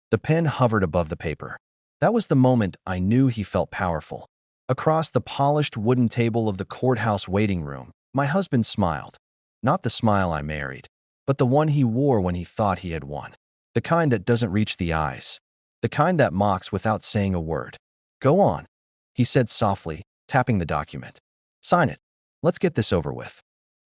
The pen hovered above the paper. That was the moment I knew he felt powerful. Across the polished wooden table of the courthouse waiting room, my husband smiled. Not the smile I married, but the one he wore when he thought he had won. The kind that doesn't reach the eyes. The kind that mocks without saying a word. "Go on," he said softly, tapping the document. "Sign it. Let's get this over with."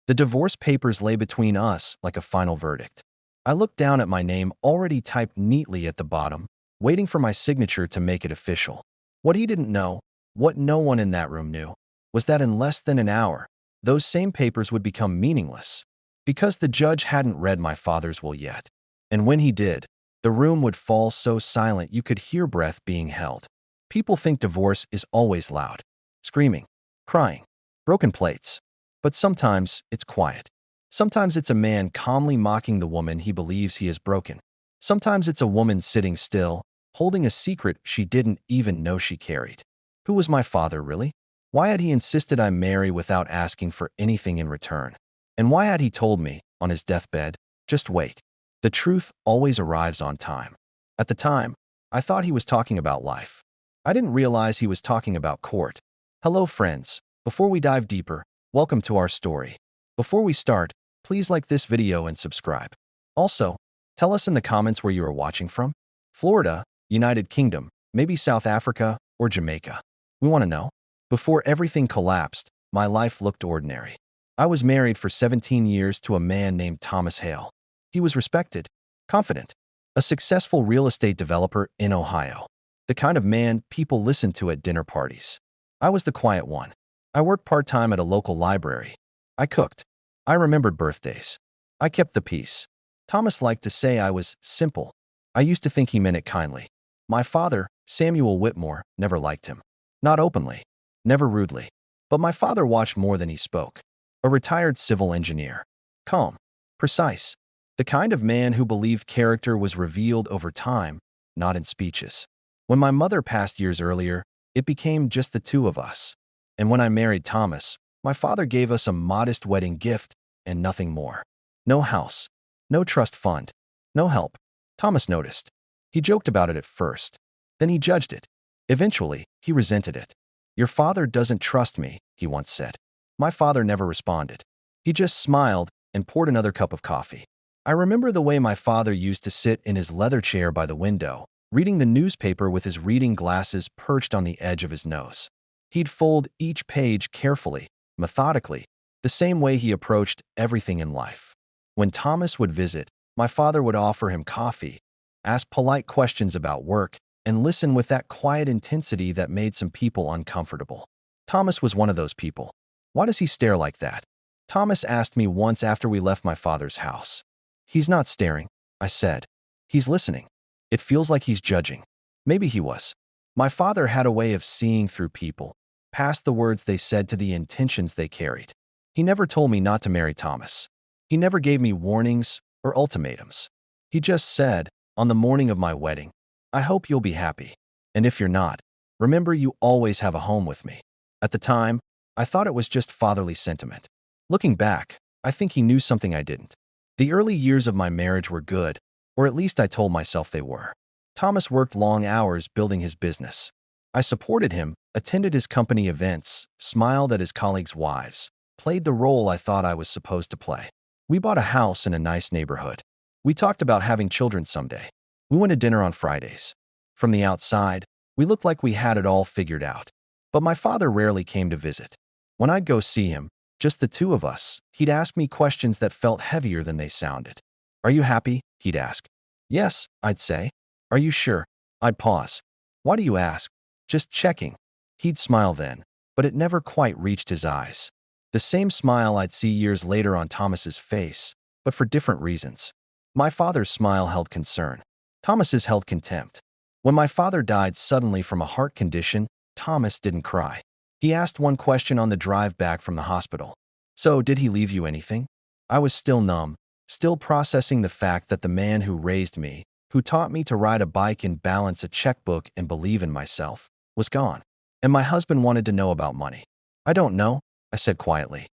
The divorce papers lay between us like a final verdict. I looked down at my name already typed neatly at the bottom, waiting for my signature to make it official. What he didn't know, what no one in that room knew, was that in less than an hour, those same papers would become meaningless, because the judge hadn't read my father's will yet. And when he did, the room would fall so silent you could hear breath being held. People think divorce is always loud, screaming, crying, broken plates. But sometimes it's quiet. Sometimes it's a man calmly mocking the woman he believes he has broken. Sometimes it's a woman sitting still, holding a secret she didn't even know she carried. Who was my father, really? Why had he insisted I marry without asking for anything in return? And why had he told me, on his deathbed, just wait? The truth always arrives on time. At the time, I thought he was talking about life. I didn't realize he was talking about court. Hello, friends. Before we dive deeper, welcome to our story. Before we start, please like this video and subscribe. Also, tell us in the comments where you are watching from. Florida, United Kingdom, maybe South Africa, or Jamaica. We want to know. Before everything collapsed, my life looked ordinary. I was married for 17 years to a man named Thomas Hale. He was respected, confident, a successful real estate developer in Ohio. The kind of man people listened to at dinner parties. I was the quiet one. I worked part-time at a local library. I cooked. I remembered birthdays. I kept the peace. Thomas liked to say I was simple. I used to think he meant it kindly. My father, Samuel Whitmore, never liked him. Not openly, never rudely. But my father watched more than he spoke. A retired civil engineer. Calm, precise. The kind of man who believed character was revealed over time, not in speeches. When my mother passed years earlier, it became just the two of us. And when I married Thomas, my father gave us a modest wedding gift and nothing more. No house, no trust fund, no help. Thomas noticed. He joked about it at first. Then he judged it. Eventually, he resented it. "Your father doesn't trust me," he once said. My father never responded. He just smiled and poured another cup of coffee. I remember the way my father used to sit in his leather chair by the window, reading the newspaper with his reading glasses perched on the edge of his nose. He'd fold each page carefully, methodically, the same way he approached everything in life. When Thomas would visit, my father would offer him coffee, ask polite questions about work, and listen with that quiet intensity that made some people uncomfortable. Thomas was one of those people. "Why does he stare like that?" Thomas asked me once after we left my father's house. "He's not staring," I said. "He's listening. It feels like he's judging." Maybe he was. My father had a way of seeing through people, past the words they said to the intentions they carried. He never told me not to marry Thomas. He never gave me warnings or ultimatums. He just said, on the morning of my wedding, "I hope you'll be happy. And if you're not, remember you always have a home with me." At the time, I thought it was just fatherly sentiment. Looking back, I think he knew something I didn't. The early years of my marriage were good, or at least I told myself they were. Thomas worked long hours building his business. I supported him, attended his company events, smiled at his colleagues' wives, played the role I thought I was supposed to play. We bought a house in a nice neighborhood. We talked about having children someday. We went to dinner on Fridays. From the outside, we looked like we had it all figured out. But my father rarely came to visit. When I'd go see him, just the two of us, he'd ask me questions that felt heavier than they sounded. "Are you happy?" he'd ask. "Yes," I'd say. "Are you sure?" I'd pause. "Why do you ask?" "Just checking." He'd smile then, but it never quite reached his eyes. The same smile I'd see years later on Thomas's face, but for different reasons. My father's smile held concern. Thomas's held contempt. When my father died suddenly from a heart condition, Thomas didn't cry. He asked one question on the drive back from the hospital. "So, did he leave you anything?" I was still numb, still processing the fact that the man who raised me, who taught me to ride a bike and balance a checkbook and believe in myself, was gone. And my husband wanted to know about money. "I don't know," I said quietly.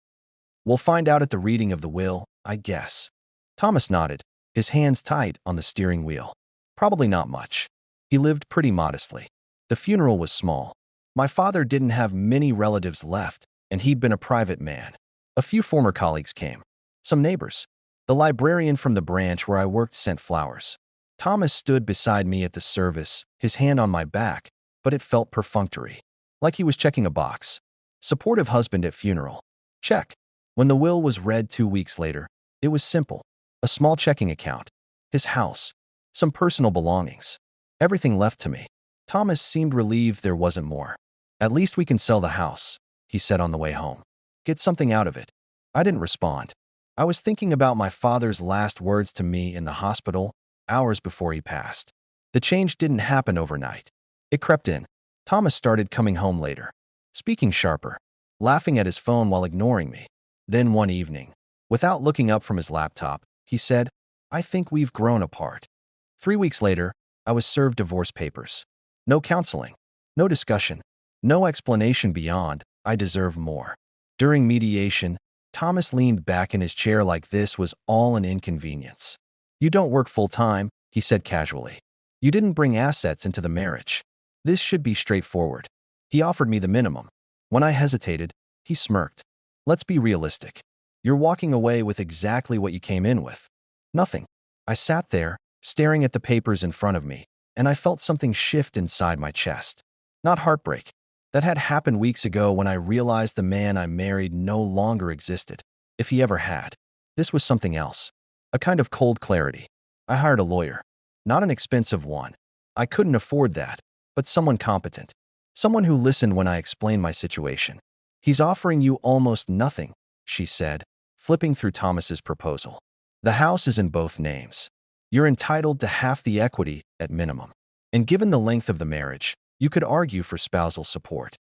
"We'll find out at the reading of the will, I guess." Thomas nodded, his hands tight on the steering wheel. Probably not much. He lived pretty modestly. The funeral was small. My father didn't have many relatives left, and he'd been a private man. A few former colleagues came. Some neighbors. The librarian from the branch where I worked sent flowers. Thomas stood beside me at the service, his hand on my back, but it felt perfunctory. Like he was checking a box. Supportive husband at funeral. Check. When the will was read 2 weeks later, it was simple. A small checking account. His house. Some personal belongings. Everything left to me. Thomas seemed relieved there wasn't more. At least we can sell the house, he said on the way home. Get something out of it. I didn't respond. I was thinking about my father's last words to me in the hospital, hours before he passed. The change didn't happen overnight. It crept in. Thomas started coming home later, speaking sharper, laughing at his phone while ignoring me. Then one evening, without looking up from his laptop, he said, "I think we've grown apart." 3 weeks later, I was served divorce papers. No counseling, no discussion, no explanation beyond, "I deserve more." During mediation, Thomas leaned back in his chair like this was all an inconvenience. "You don't work full-time," he said casually. "You didn't bring assets into the marriage. This should be straightforward." He offered me the minimum. When I hesitated, he smirked. "Let's be realistic. You're walking away with exactly what you came in with. Nothing." I sat there, staring at the papers in front of me, and I felt something shift inside my chest. Not heartbreak. That had happened weeks ago when I realized the man I married no longer existed, if he ever had. This was something else. A kind of cold clarity. I hired a lawyer. Not an expensive one. I couldn't afford that, but someone competent. Someone who listened when I explained my situation. "He's offering you almost nothing," she said, flipping through Thomas's proposal. "The house is in both names. You're entitled to half the equity at minimum. And given the length of the marriage, you could argue for spousal support."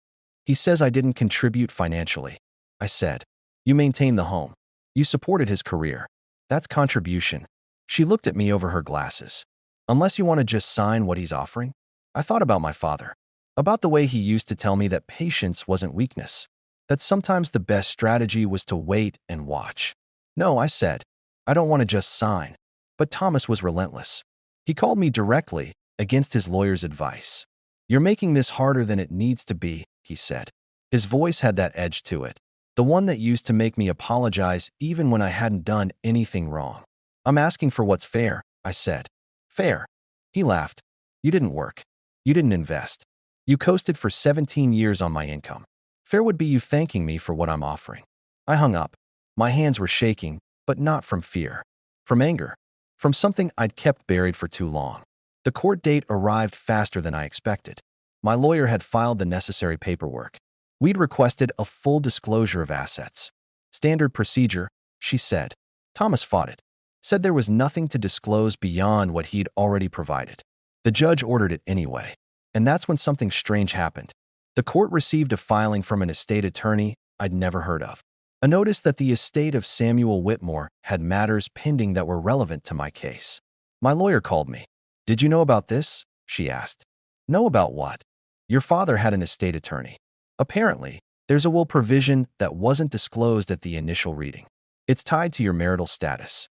"He says I didn't contribute financially," I said. "You maintained the home. You supported his career. That's contribution." She looked at me over her glasses. "Unless you want to just sign what he's offering?" I thought about my father. About the way he used to tell me that patience wasn't weakness. That sometimes the best strategy was to wait and watch. "No," I said. "I don't want to just sign." But Thomas was relentless. He called me directly, against his lawyer's advice. "You're making this harder than it needs to be," he said. His voice had that edge to it, the one that used to make me apologize even when I hadn't done anything wrong. "I'm asking for what's fair," I said. "Fair?" He laughed. "You didn't work. You didn't invest. You coasted for 17 years on my income. Fair would be you thanking me for what I'm offering." I hung up. My hands were shaking, but not from fear. From anger. From something I'd kept buried for too long. The court date arrived faster than I expected. My lawyer had filed the necessary paperwork. We'd requested a full disclosure of assets. "Standard procedure," she said. Thomas fought it. Said there was nothing to disclose beyond what he'd already provided. The judge ordered it anyway. And that's when something strange happened. The court received a filing from an estate attorney I'd never heard of. A notice that the estate of Samuel Whitmore had matters pending that were relevant to my case. My lawyer called me. "Did you know about this?" she asked. "Know about what?" "Your father had an estate attorney. Apparently, there's a will provision that wasn't disclosed at the initial reading. It's tied to your marital status."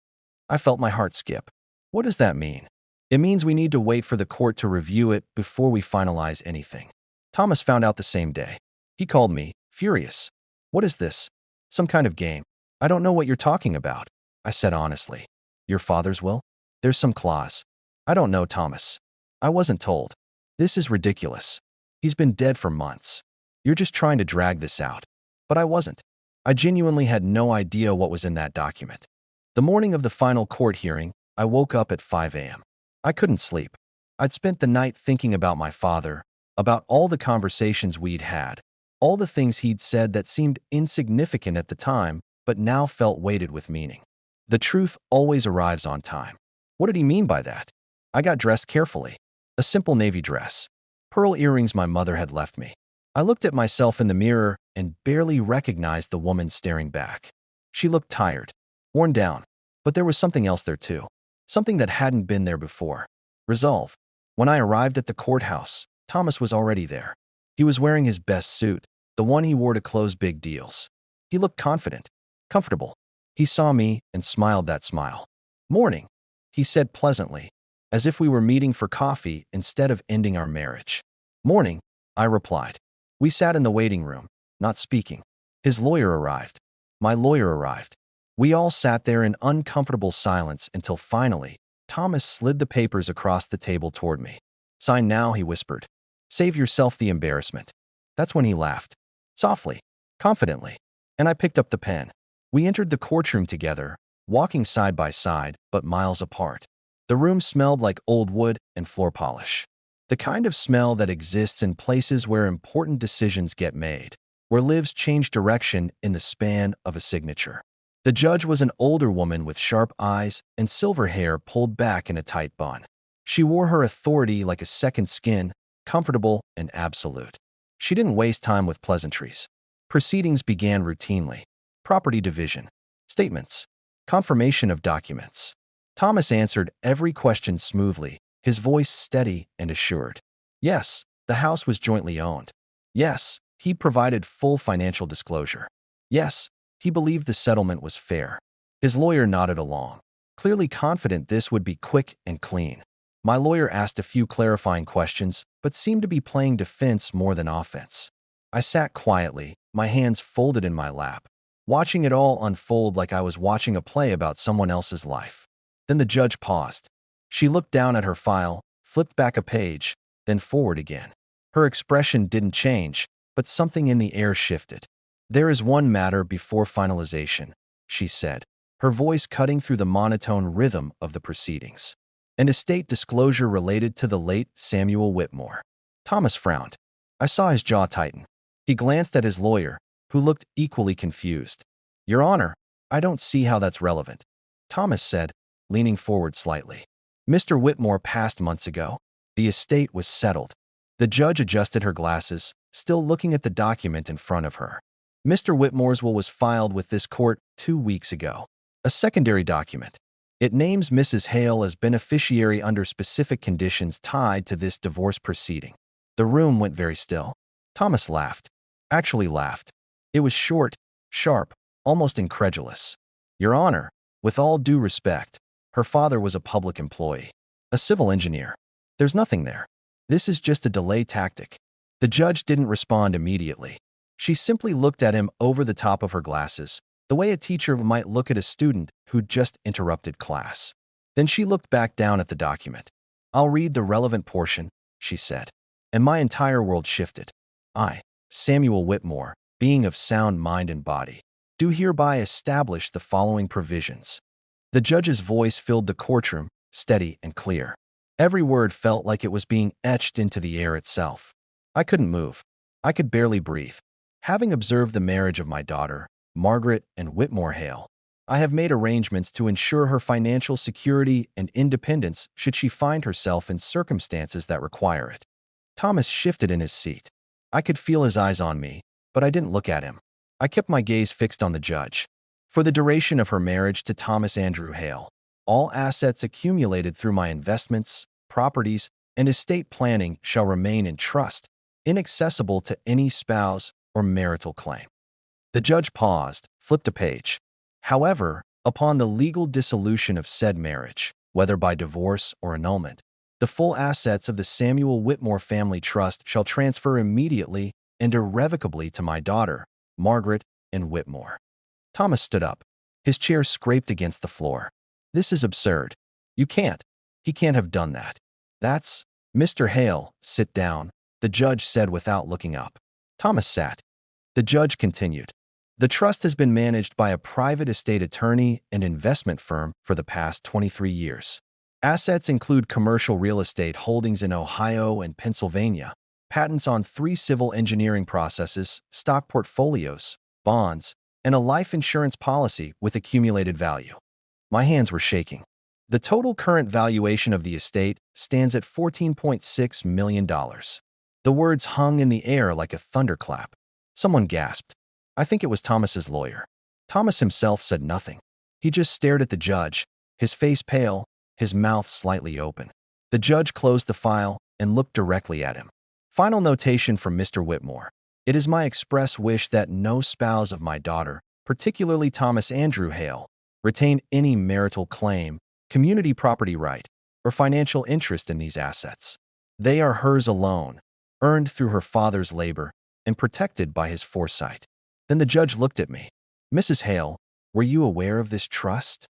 I felt my heart skip. What does that mean? It means we need to wait for the court to review it before we finalize anything. Thomas found out the same day. He called me, furious. "What is this? Some kind of game?" "I don't know what you're talking about," I said honestly. "Your father's will? There's some clause." "I don't know, Thomas. I wasn't told. This is ridiculous. He's been dead for months. You're just trying to drag this out." But I wasn't. I genuinely had no idea what was in that document. The morning of the final court hearing, I woke up at 5 a.m. I couldn't sleep. I'd spent the night thinking about my father, about all the conversations we'd had, all the things he'd said that seemed insignificant at the time, but now felt weighted with meaning. The truth always arrives on time. What did he mean by that? I got dressed carefully. A simple navy dress. Pearl earrings my mother had left me. I looked at myself in the mirror and barely recognized the woman staring back. She looked tired, worn down, but there was something else there too. Something that hadn't been there before. Resolve. When I arrived at the courthouse, Thomas was already there. He was wearing his best suit, the one he wore to close big deals. He looked confident, comfortable. He saw me and smiled that smile. "Morning," he said pleasantly. as if we were meeting for coffee instead of ending our marriage. Morning, I replied. We sat in the waiting room, not speaking. His lawyer arrived. My lawyer arrived. We all sat there in uncomfortable silence until finally, Thomas slid the papers across the table toward me. Sign now, he whispered. Save yourself the embarrassment. That's when he laughed. Softly, confidently. And I picked up the pen. We entered the courtroom together, walking side by side, but miles apart. The room smelled like old wood and floor polish. The kind of smell that exists in places where important decisions get made, where lives change direction in the span of a signature. The judge was an older woman with sharp eyes and silver hair pulled back in a tight bun. She wore her authority like a second skin, comfortable and absolute. She didn't waste time with pleasantries. Proceedings began routinely. Property division, statements, confirmation of documents. Thomas answered every question smoothly, his voice steady and assured. Yes, the house was jointly owned. Yes, he provided full financial disclosure. Yes, he believed the settlement was fair. His lawyer nodded along, clearly confident this would be quick and clean. My lawyer asked a few clarifying questions, but seemed to be playing defense more than offense. I sat quietly, my hands folded in my lap, watching it all unfold like I was watching a play about someone else's life. Then the judge paused. She looked down at her file, flipped back a page, then forward again. Her expression didn't change, but something in the air shifted. There is one matter before finalization, she said, her voice cutting through the monotone rhythm of the proceedings. An estate disclosure related to the late Samuel Whitmore. Thomas frowned. I saw his jaw tighten. He glanced at his lawyer, who looked equally confused. Your Honor, I don't see how that's relevant, Thomas said, leaning forward slightly. Mr. Whitmore passed months ago. The estate was settled. The judge adjusted her glasses, still looking at the document in front of her. Mr. Whitmore's will was filed with this court 2 weeks ago. A secondary document. It names Mrs. Hale as beneficiary under specific conditions tied to this divorce proceeding. The room went very still. Thomas laughed. Actually laughed. It was short, sharp, almost incredulous. Your Honor, with all due respect, her father was a public employee, a civil engineer. There's nothing there. This is just a delay tactic. The judge didn't respond immediately. She simply looked at him over the top of her glasses, the way a teacher might look at a student who'd just interrupted class. Then she looked back down at the document. I'll read the relevant portion, she said. And my entire world shifted. I, Samuel Whitmore, being of sound mind and body, do hereby establish the following provisions. The judge's voice filled the courtroom, steady and clear. Every word felt like it was being etched into the air itself. I couldn't move. I could barely breathe. Having observed the marriage of my daughter, Margaret and Whitmore Hale, I have made arrangements to ensure her financial security and independence should she find herself in circumstances that require it. Thomas shifted in his seat. I could feel his eyes on me, but I didn't look at him. I kept my gaze fixed on the judge. For the duration of her marriage to Thomas Andrew Hale, all assets accumulated through my investments, properties, and estate planning shall remain in trust, inaccessible to any spouse or marital claim. The judge paused, flipped a page. However, upon the legal dissolution of said marriage, whether by divorce or annulment, the full assets of the Samuel Whitmore Family Trust shall transfer immediately and irrevocably to my daughter, Margaret and Whitmore. Thomas stood up. His chair scraped against the floor. This is absurd. You can't. He can't have done that. That's… Mr. Hale, sit down, the judge said without looking up. Thomas sat. The judge continued. The trust has been managed by a private estate attorney and investment firm for the past 23 years. Assets include commercial real estate holdings in Ohio and Pennsylvania, patents on 3 civil engineering processes, stock portfolios, bonds, and a life insurance policy with accumulated value. My hands were shaking. The total current valuation of the estate stands at $14.6 million. The words hung in the air like a thunderclap. Someone gasped. I think it was Thomas's lawyer. Thomas himself said nothing. He just stared at the judge, his face pale, his mouth slightly open. The judge closed the file and looked directly at him. Final notation from Mr. Whitmore. It is my express wish that no spouse of my daughter, particularly Thomas Andrew Hale, retain any marital claim, community property right, or financial interest in these assets. They are hers alone, earned through her father's labor and protected by his foresight. Then the judge looked at me. Mrs. Hale, were you aware of this trust?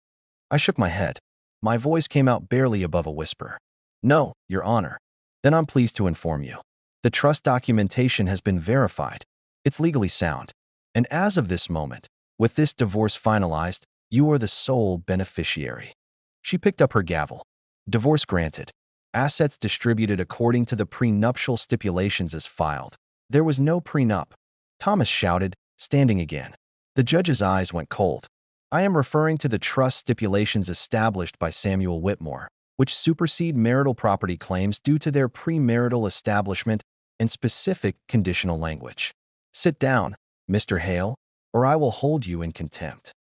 I shook my head. My voice came out barely above a whisper. No, Your Honor. Then I'm pleased to inform you. The trust documentation has been verified. It's legally sound. And as of this moment, with this divorce finalized, you are the sole beneficiary. She picked up her gavel. Divorce granted. Assets distributed according to the prenuptial stipulations as filed. There was no prenup. Thomas shouted, standing again. The judge's eyes went cold. I am referring to the trust stipulations established by Samuel Whitmore, which supersede marital property claims due to their premarital establishment and specific conditional language. Sit down, Mr. Hale, or I will hold you in contempt.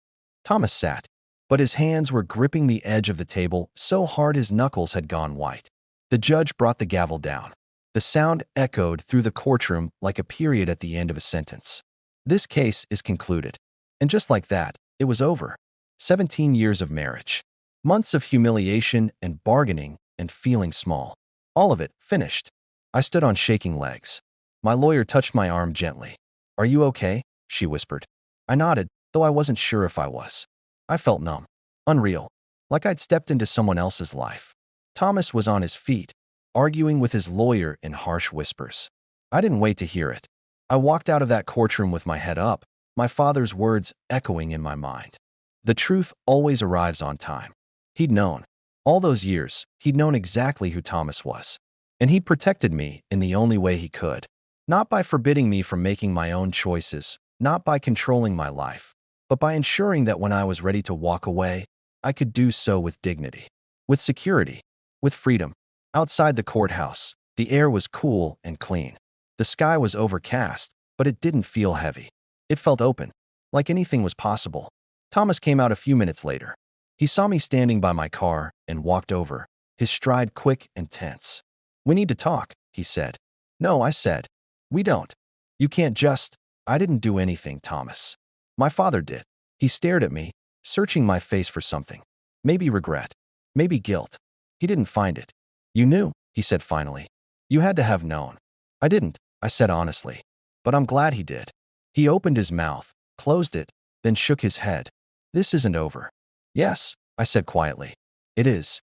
Thomas sat, but his hands were gripping the edge of the table so hard his knuckles had gone white. The judge brought the gavel down. The sound echoed through the courtroom like a period at the end of a sentence. This case is concluded. And just like that, it was over. 17 years of marriage. Months of humiliation and bargaining and feeling small. All of it finished. I stood on shaking legs. My lawyer touched my arm gently. Are you okay? She whispered. I nodded, though I wasn't sure if I was. I felt numb. Unreal. Like I'd stepped into someone else's life. Thomas was on his feet, arguing with his lawyer in harsh whispers. I didn't wait to hear it. I walked out of that courtroom with my head up, my father's words echoing in my mind. The truth always arrives on time. He'd known. All those years, he'd known exactly who Thomas was. And he'd protected me in the only way he could. Not by forbidding me from making my own choices, not by controlling my life, but by ensuring that when I was ready to walk away, I could do so with dignity, with security, with freedom. Outside the courthouse, the air was cool and clean. The sky was overcast, but it didn't feel heavy. It felt open, like anything was possible. Thomas came out a few minutes later. He saw me standing by my car and walked over, his stride quick and tense. We need to talk, he said. No, I said. We don't. You can't just. I didn't do anything, Thomas. My father did. He stared at me, searching my face for something. Maybe regret. Maybe guilt. He didn't find it. You knew, he said finally. You had to have known. I didn't, I said honestly. But I'm glad he did. He opened his mouth, closed it, then shook his head. This isn't over. Yes, I said quietly. It is.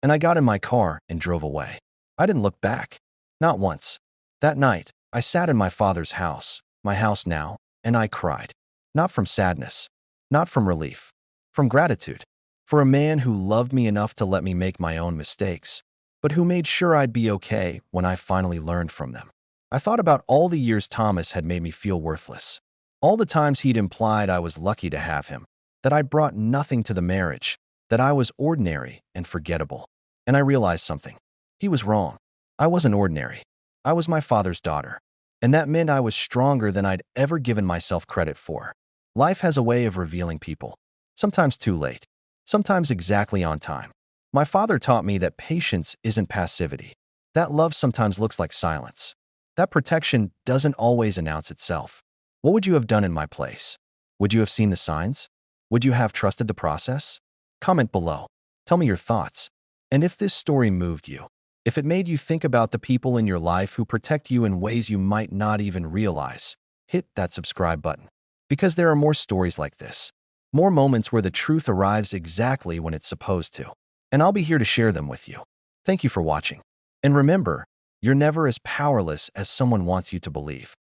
And I got in my car and drove away. I didn't look back. Not once. That night, I sat in my father's house, my house now, and I cried. Not from sadness. Not from relief. From gratitude. For a man who loved me enough to let me make my own mistakes, but who made sure I'd be okay when I finally learned from them. I thought about all the years Thomas had made me feel worthless. All the times he'd implied I was lucky to have him, that I brought nothing to the marriage, that I was ordinary and forgettable. And I realized something. He was wrong. I wasn't ordinary. I was my father's daughter. And that meant I was stronger than I'd ever given myself credit for. Life has a way of revealing people. Sometimes too late. Sometimes exactly on time. My father taught me that patience isn't passivity. That love sometimes looks like silence. That protection doesn't always announce itself. What would you have done in my place? Would you have seen the signs? Would you have trusted the process? Comment below. Tell me your thoughts. And if this story moved you, if it made you think about the people in your life who protect you in ways you might not even realize, hit that subscribe button. Because there are more stories like this. More moments where the truth arrives exactly when it's supposed to. And I'll be here to share them with you. Thank you for watching. And remember, you're never as powerless as someone wants you to believe.